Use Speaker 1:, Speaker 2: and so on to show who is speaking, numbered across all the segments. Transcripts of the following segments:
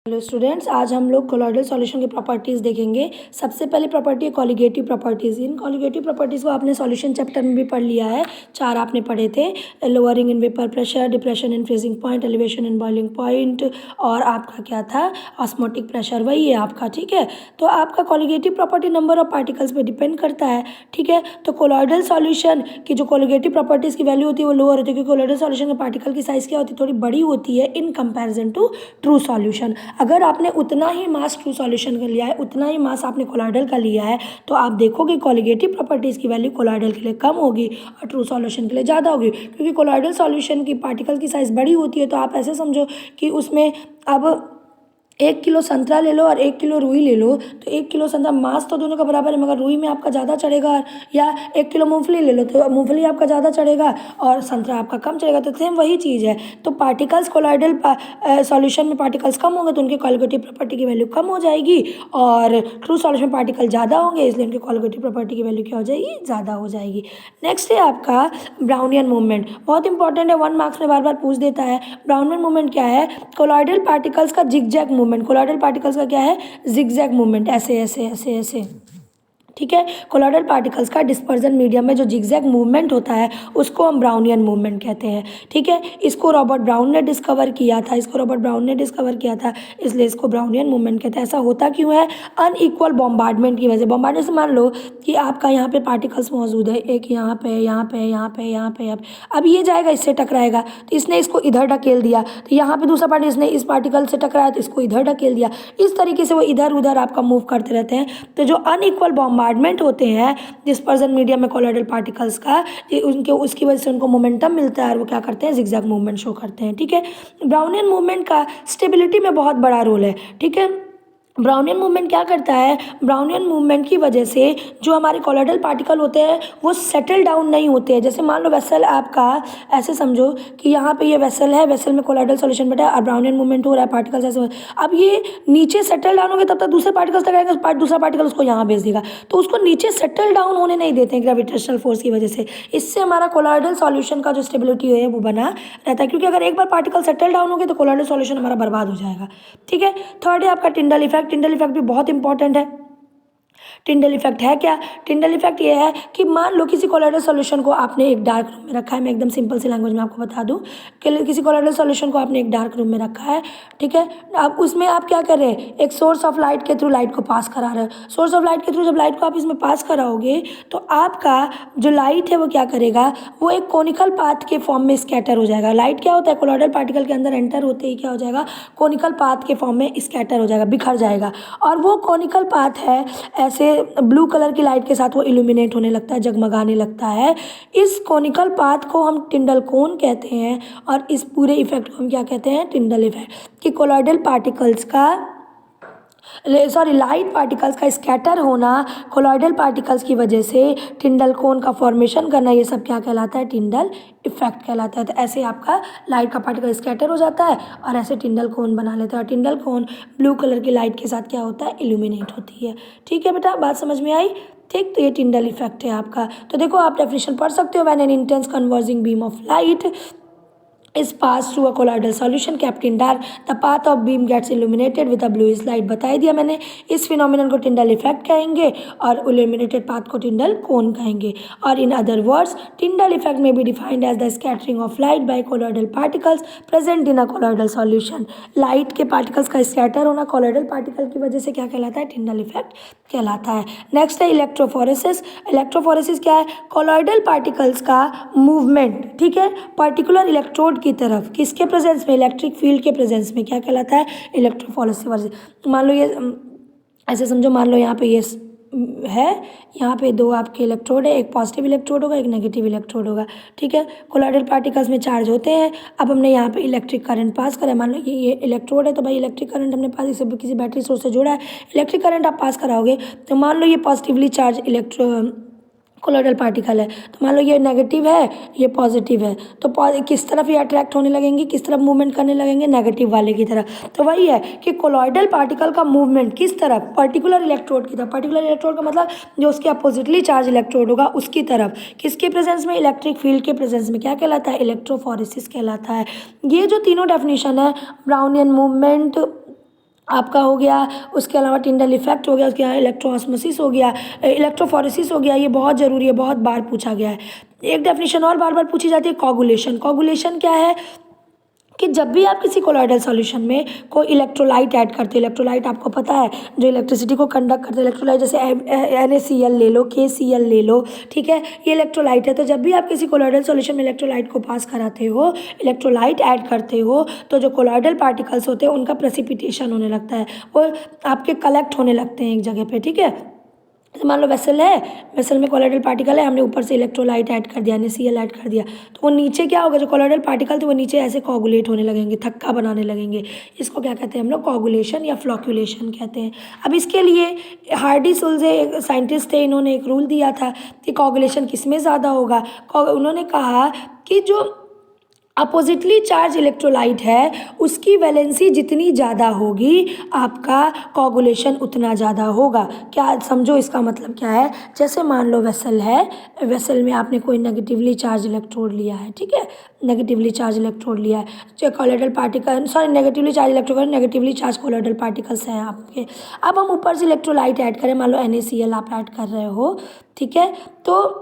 Speaker 1: Hello students, आज हम लोग कोलॉइडल सॉल्यूशन की प्रॉपर्टीज़ देखेंगे। सबसे पहली प्रॉपर्टी है कॉलिगेटिव प्रॉपर्टीज़। इन कॉलिगेटिव प्रॉपर्टीज़ को आपने सॉल्यूशन चैप्टर में भी पढ़ लिया है, 4 आपने पढ़े थे। Lowering in vapour pressure, depression in freezing point, elevation in boiling point, और आपका क्या था, ऑस्मोटिक प्रेशर, वही है आपका। ठीक है, तो आपका colligative property number of particles पे डिपेंड करता है। ठीक है, तो कोलॉइडल सॉल्यूशन की जो कॉलिगेटिव प्रॉपर्टीज़ की वैल्यू होती है वो लोअर होती है, क्योंकि कोलॉइडल सॉल्यूशन के पार्टिकल की साइज़ क्या होती है, थोड़ी बड़ी होती है in comparison to true solution. अगर आपने उतना ही मास ट्रू सॉल्यूशन का लिया है, उतना ही मास आपने कोलॉइडल का लिया है, तो आप देखोगे कॉलिगेटिव प्रॉपर्टीज़ की वैल्यू कोलॉइडल के लिए कम होगी और ट्रू सॉल्यूशन के लिए ज़्यादा होगी, क्योंकि कोलॉइडल सॉल्यूशन की पार्टिकल की साइज़ बड़ी होती है। तो आप ऐसे समझो कि उसमें अब 1 किलो संतरा ले लो और 1 किलो रुई ले लो, तो 1 किलो संतरा मास तो दोनों का बराबर है, मगर रुई में आपका ज़्यादा चढ़ेगा। या 1 किलो मूंगफली ले लो तो मूंगफली आपका ज़्यादा चढ़ेगा और संतरा आपका कम चढ़ेगा। तो सेम वही चीज़ है। तो पार्टिकल्स कोलॉइडल सॉल्यूशन में पार्टिकल्स कम होंगे तो उनके कॉलिगेटिव प्रॉपर्टी की वैल्यू कम हो जाएगी, और ट्रू सॉल्यूशन में पार्टिकल ज़्यादा होंगे इसलिए उनके कॉलिगेटिव प्रॉपर्टी की वैल्यू क्या हो जाएगी, ज़्यादा हो जाएगी। नेक्स्ट है आपका ब्राउनियन मूवमेंट। बहुत इंपॉर्टेंट है, 1 मार्क्स में बार बार पूछ देता है। ब्राउनियन मूवमेंट क्या है? कोलॉइडल पार्टिकल्स का जिगजैग मूवमेंट। कोलॉइडल पार्टिकल्स का क्या है? जिगजैग मूवमेंट, ऐसे ऐसे ऐसे ऐसे। ठीक है, कोलॉइडल पार्टिकल्स का डिस्पर्जन मीडियम में जो जिगजैग मूवमेंट होता है उसको हम ब्राउनियन मूवमेंट कहते हैं। ठीक है, इसको रॉबर्ट ब्राउन ने डिस्कवर किया था, इसलिए इसको ब्राउनियन मूवमेंट कहते हैं। ऐसा होता क्यों है? अनइक्वल बॉम्बार्डमेंट की वजह से। बॉम्बार्डमेंट से मान लो कि आपका यहाँ पे पार्टिकल्स मौजूद है, एक यहाँ पे, यहाँ पे, यहाँ पे, यहाँ पे, अब ये जाएगा, इससे टकराएगा, तो इसने इसको इधर ढकेल दिया, तो यहाँ पे दूसरा पार्टिकल, इसने इस पार्टिकल से टकराया तो इसको इधर ढकेल दिया। इस तरीके से वो इधर उधर आपका मूव करते रहते हैं। तो जो अनइक्वल बॉम्बार्डमेंट होते हैं डिस्पर्जन मीडियम में कोलॉइडल पार्टिकल्स का, ये उनके उसकी वजह से उनको मोमेंटम मिलता है और वो क्या करते हैं, जिगजैग मूवमेंट शो करते हैं। ठीक है, ब्राउनियन मूवमेंट का स्टेबिलिटी में बहुत बड़ा रोल है। ठीक है, ब्राउनियन मूवमेंट क्या करता है? ब्राउनियन मूवमेंट की वजह से जो हमारे कोलॉइडल पार्टिकल होते हैं वो सेटल डाउन नहीं होते हैं। जैसे मान लो वेसल आपका, ऐसे समझो कि यहाँ पे ये वेसल है, वेसल में कोलॉइडल सॉल्यूशन बैठा है और ब्राउनियन मूवमेंट हो रहा है, पार्टिकल्स ऐसे। अब ये नीचे सेटल डाउन होंगे तब तक दूसरे पार्टिकल्स तक आएंगे, दूसरा पार्टिकल उसको यहाँ भेज देगा, तो उसको नीचे सेटल डाउन होने नहीं देते हैं ग्रेविटेशनल फोर्स की वजह से। इससे हमारा कोलॉइडल सॉल्यूशन का जो स्टेबिलिटी है वो बना रहता है, क्योंकि अगर एक बार पार्टिकल सेटल डाउन हो गए तो कोलॉइडल सॉल्यूशन हमारा बर्बाद हो जाएगा। ठीक है, थर्ड है आपका टिंडल इफेक्ट। टिंडल इफेक्ट भी बहुत इंपॉर्टेंट है। टिंडल इफेक्ट है क्या? टिंडल इफेक्ट ये है कि मान लो किसी कोलॉइडल सॉल्यूशन को आपने एक डार्क रूम में रखा है। मैं एकदम सिंपल सी लैंग्वेज में आपको बता दूं कि किसी कोलॉइडल सॉल्यूशन को आपने एक डार्क रूम में रखा है। ठीक है, अब उसमें आप क्या कर रहे हैं, एक सोर्स ऑफ लाइट के थ्रू लाइट को पास करा रहे हो। सोर्स ऑफ लाइट के थ्रू जब लाइट को आप इसमें पास कराओगे तो आपका जो लाइट है वो क्या करेगा, वो एक कोनिकल पाथ के फॉर्म में स्कैटर हो जाएगा। लाइट क्या होता है, कोलॉइडल पार्टिकल के अंदर एंटर होते ही क्या हो जाएगा, कोनिकल पाथ के फॉर्म में स्कैटर हो जाएगा, बिखर जाएगा। और वो कोनिकल पाथ है ऐसे ब्लू कलर की लाइट के साथ वो इल्यूमिनेट होने लगता है, जगमगाने लगता है। इस कोनिकल पाथ को हम टिंडल कोन कहते हैं, और इस पूरे इफेक्ट को हम क्या कहते हैं, टिंडल इफेक्ट। कि कोलॉइडल पार्टिकल्स का लाइट पार्टिकल्स का स्कैटर होना, कोलॉइडल पार्टिकल्स की वजह से टिंडल कोन का फॉर्मेशन करना, ये सब क्या कहलाता है, टिंडल इफेक्ट कहलाता है। तो ऐसे आपका लाइट का पार्टिकल स्कैटर हो जाता है और ऐसे टिंडल कोन बना लेता है। टिंडल कोन ब्लू कलर की लाइट के साथ क्या होता है, इल्यूमिनेट होती है। ठीक है बेटा, बात समझ में आई? ठीक, तो ये टिंडल इफेक्ट है आपका। तो देखो आप डेफिनेशन पढ़ सकते हो। When an intense converging beam of light is passed through a colloidal solution kept in dark, the path of beam gets illuminated with a bluish light। बताई दिया मैंने। इस फिनोमिनन को टिंडल इफेक्ट कहेंगे और illuminated path को टिंडल cone कहेंगे। और in other words Tyndall effect में be defined as the scattering of light by colloidal particles present in a colloidal solution. Light के पार्टिकल्स का स्कैटर होना कोलॉइडल पार्टिकल की वजह से क्या कहलाता है, टिंडल इफेक्ट कहलाता है। नेक्स्ट है इलेक्ट्रोफोरेसिस। इलेक्ट्रोफोरेसिस क्या है, कोलॉइडल पार्टिकल्स का मूवमेंट, ठीक है, पर्टिकुलर इलेक्ट्रोड की तरफ, किसके प्रेजेंस में, इलेक्ट्रिक फील्ड के प्रेजेंस में, क्या कहलाता है, इलेक्ट्रोफोरेसिस। मान लो ये ऐसे समझो, मान लो यहाँ पे ये है, यहाँ पे 2 आपके इलेक्ट्रोड है, एक पॉजिटिव इलेक्ट्रोड होगा, एक नेगेटिव इलेक्ट्रोड होगा। ठीक है, कोलॉइडल पार्टिकल्स में चार्ज होते हैं। अब हमने यहाँ पे इलेक्ट्रिक करंट पास करा है। मान लो ये इलेक्ट्रोड है, तो भाई इलेक्ट्रिक करंट हमने पास इसे किसी बैटरी सोर्स से जोड़ा है, इलेक्ट्रिक करंट आप पास कराओगे। तो मान लो ये पॉजिटिवली चार्ज कोलॉइडल पार्टिकल है, तो मान लो ये नेगेटिव है, ये पॉजिटिव है, तो किस तरफ ये अट्रैक्ट होने लगेंगे, किस तरफ मूवमेंट करने लगेंगे, नेगेटिव वाले की तरफ। तो वही है कि कोलॉइडल पार्टिकल का मूवमेंट किस तरफ, पर्टिकुलर इलेक्ट्रोड की तरफ। पर्टिकुलर इलेक्ट्रोड का मतलब जो उसके अपोजिटली चार्ज इलेक्ट्रोड होगा उसकी तरफ, किसके प्रेजेंस में, इलेक्ट्रिक फील्ड के प्रेजेंस में, क्या कहलाता है, इलेक्ट्रोफोरेसिस कहलाता है। ये जो तीनों डेफिनेशन है, ब्राउनियन मूवमेंट, आपका हो गया, उसके अलावा टिंडल इफेक्ट हो गया, उसके अलावा इलेक्ट्रोऑस्मोसिस हो गया, इलेक्ट्रोफोरेसिस हो गया। ये बहुत ज़रूरी है, बहुत बार पूछा गया है। एक डेफिनेशन और बार बार पूछी जाती है, कोगुलेशन। कोगुलेशन क्या है कि जब भी आप किसी कोलॉइडल सॉल्यूशन में कोई इलेक्ट्रोलाइट ऐड करते हैं, इलेक्ट्रोलाइट आपको पता है जो इलेक्ट्रिसिटी को कंडक्ट करते हैं, इलेक्ट्रोलाइट जैसे NaCl ले लो, KCl ले लो, ठीक है, ये इलेक्ट्रोलाइट है। तो जब भी आप किसी कोलॉइडल सॉल्यूशन में इलेक्ट्रोलाइट को पास कराते हो, इलेक्ट्रोलाइट ऐड करते हो, तो जो कोलॉइडल पार्टिकल्स होते हैं उनका प्रेसिपिटेशन होने लगता है, वो आपके कलेक्ट होने लगते हैं एक जगह पे, ठीक है। तो मान लो वेसल है, वेसल में कोलॉइडल पार्टिकल है, हमने ऊपर से इलेक्ट्रोलाइट ऐड कर दिया, NaCl ऐड कर दिया, तो वो नीचे क्या होगा, जो कोलॉइडल पार्टिकल थे वो नीचे ऐसे कोगुलेट होने लगेंगे, थक्का बनाने लगेंगे। इसको क्या कहते हैं हम लोग, कोगुलेशन या फ्लॉक्यूलेशन कहते हैं। अब इसके लिए हार्डी सुल्जे एक साइंटिस्ट थे, इन्होंने एक रूल दिया था कि कोगुलेशन किस में ज़्यादा होगा। उन्होंने कहा कि जो अपोजिटली चार्ज इलेक्ट्रोलाइट है उसकी वैलेंसी जितनी ज़्यादा होगी आपका कोगुलेशन उतना ज़्यादा होगा। क्या समझो इसका मतलब क्या है, जैसे मान लो वेसल है, वेसल में आपने कोई नेगेटिवली चार्ज इलेक्ट्रोड लिया है, ठीक है, नेगेटिवली चार्ज इलेक्ट्रोड लिया है, जो colloidal particle, sorry negatively charge electrode, negatively charge colloidal particles हैं आपके। अब हम ऊपर से इलेक्ट्रोलाइट ऐड करें, मान लो NaCl आप ऐड कर रहे हो, ठीक है, तो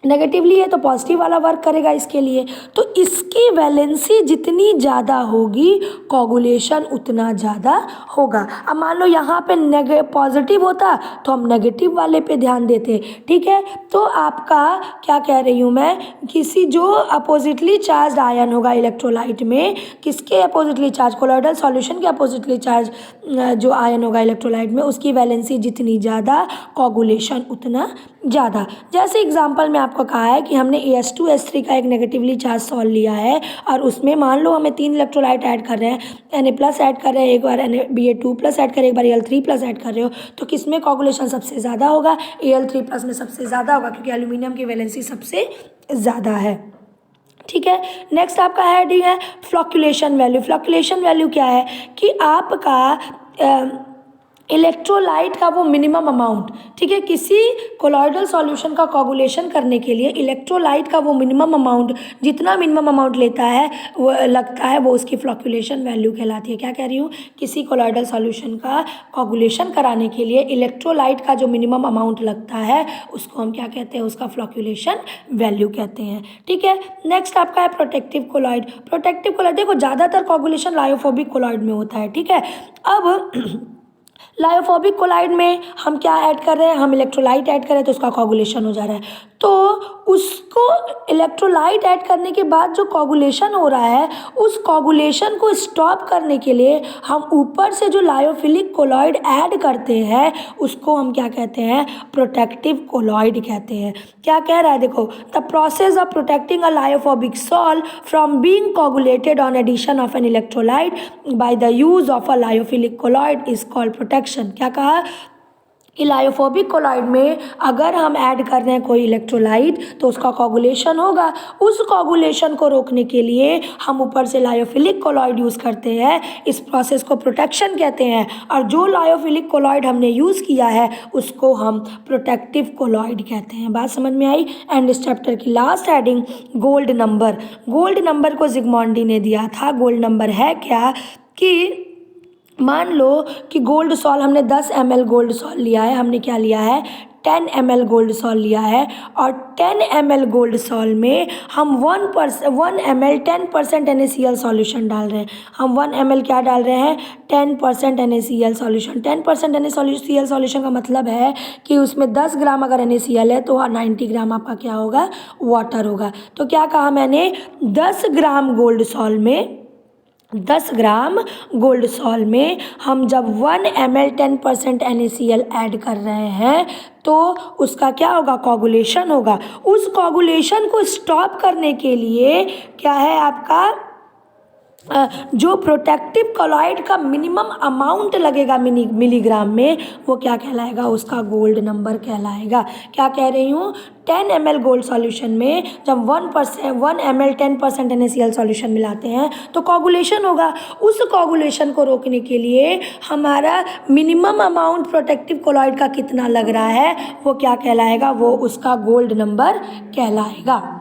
Speaker 1: नेगेटिवली है तो पॉजिटिव वाला वर्क करेगा इसके लिए, तो इसकी वैलेंसी जितनी ज़्यादा होगी कोगुलेशन उतना ज़्यादा होगा। अब मान लो यहाँ पे पॉजिटिव होता तो हम नेगेटिव वाले पे ध्यान देते, ठीक है। तो आपका क्या कह रही हूँ मैं, किसी जो अपोजिटली चार्ज आयन होगा इलेक्ट्रोलाइट में, किसके अपोजिटली चार्ज, कोलॉइडल सॉल्यूशन के अपोजिटली चार्ज जो आयन होगा इलेक्ट्रोलाइट में, उसकी वैलेंसी जितनी ज़्यादा कोगुलेशन उतना ज़्यादा। जैसे एग्जांपल में आपको कहा है कि हमने AS2S3 का एक नेगेटिवली चार्ज सॉल्व लिया है और उसमें मान लो हमें 3 इलेक्ट्रोलाइट ऐड कर रहे हैं, Na+ ऐड कर रहे हैं, एक बार Ba2+ ऐड कर रहे हैं, एक बार Al3+ ऐड कर रहे हो, तो किस में कोगुलेशन सबसे ज़्यादा होगा, Al3+ में सबसे ज़्यादा होगा, क्योंकि एल्यूमिनियम की वैलेंसी सबसे ज़्यादा है, ठीक है। नेक्स्ट आपका हेडिंग है फ्लॉक्यूलेशन वैल्यू। फ्लॉक्यूलेशन वैल्यू क्या है कि आपका इलेक्ट्रोलाइट का वो मिनिमम अमाउंट, ठीक है, किसी कोलॉइडल सॉल्यूशन का कोगुलेशन करने के लिए इलेक्ट्रोलाइट का वो मिनिमम अमाउंट, जितना मिनिमम अमाउंट लेता है वो लगता है, वो उसकी फ्लॉक्यूलेशन वैल्यू कहलाती है। क्या कह रही हूँ, किसी कोलॉइडल सॉल्यूशन का कोगुलेशन कराने के लिए इलेक्ट्रोलाइट का जो मिनिमम अमाउंट लगता है उसको हम क्या कहते हैं, उसका फ्लॉक्यूलेशन वैल्यू कहते हैं, ठीक है। नेक्स्ट आपका है प्रोटेक्टिव कोलॉइड। प्रोटेक्टिव कोलॉइड देखो ज़्यादातर कोगुलेशन लायोफोबिक कोलॉइड में होता है, ठीक है। अब लायोफोबिक कोलाइड में हम क्या ऐड कर रहे हैं, हम इलेक्ट्रोलाइट ऐड कर रहे हैं तो उसका कोगुलेशन हो जा रहा है, तो उसको इलेक्ट्रोलाइट ऐड करने के बाद जो कोगुलेशन हो रहा है उस कोगुलेशन को स्टॉप करने के लिए हम ऊपर से जो लायोफिलिक कोलॉइड ऐड करते हैं उसको हम क्या कहते हैं, प्रोटेक्टिव कोलॉइड कहते हैं। क्या कह रहा है देखो, the process of protecting a lyophobic salt from being coagulated on addition of an electrolyte by the use of a lyophilic colloid is called protection. क्या कहा कि लायोफोबिक कोलॉइड में अगर हम ऐड कर रहे हैं कोई इलेक्ट्रोलाइट तो उसका कोगुलेशन होगा, उस कोगुलेशन को रोकने के लिए हम ऊपर से लायोफिलिक कोलॉइड यूज़ करते हैं, इस प्रोसेस को प्रोटेक्शन कहते हैं। और जो लायोफिलिक कोलॉइड हमने यूज़ किया है उसको हम प्रोटेक्टिव कोलॉइड कहते हैं। बात समझ में आई। एंड इस चैप्टर की last heading gold number. Gold number को जिग्मोंडी ने दिया था। गोल्ड नंबर है क्या कि मान लो कि गोल्ड सॉल हमने 10 ml गोल्ड सॉल लिया है, हमने क्या लिया है 10 ml गोल्ड सॉल लिया है, और 10 ml गोल्ड सॉल में हम 1 ml 10% NaCl सॉल्यूशन डाल रहे हैं। हम 1 ml क्या डाल रहे हैं, 10% NaCl सॉल्यूशन। 10% NaCl सॉल्यूशन का मतलब है कि उसमें 10 ग्राम अगर NaCl है तो 90 ग्राम आपका क्या होगा, वाटर होगा। तो क्या कहा मैंने, 10 ग्राम गोल्ड सॉल में 10 ग्राम गोल्ड सॉल में हम जब 1 ml 10% NaCl ऐड कर रहे हैं तो उसका क्या होगा, कोगुलेशन होगा। उस कोगुलेशन को स्टॉप करने के लिए क्या है आपका जो प्रोटेक्टिव कोलॉइड का मिनिमम अमाउंट लगेगा मिलीग्राम में, वो क्या कहलाएगा, उसका गोल्ड नंबर कहलाएगा। क्या कह रही हूँ, 10 ml गोल्ड सॉल्यूशन में जब 1 ml 10% NaCl सॉल्यूशन मिलाते हैं तो कोगुलेशन होगा। उस कोगुलेशन को रोकने के लिए हमारा मिनिमम अमाउंट प्रोटेक्टिव कोलॉइड का कितना लग रहा है वो क्या कहलाएगा, वो उसका गोल्ड नंबर कहलाएगा।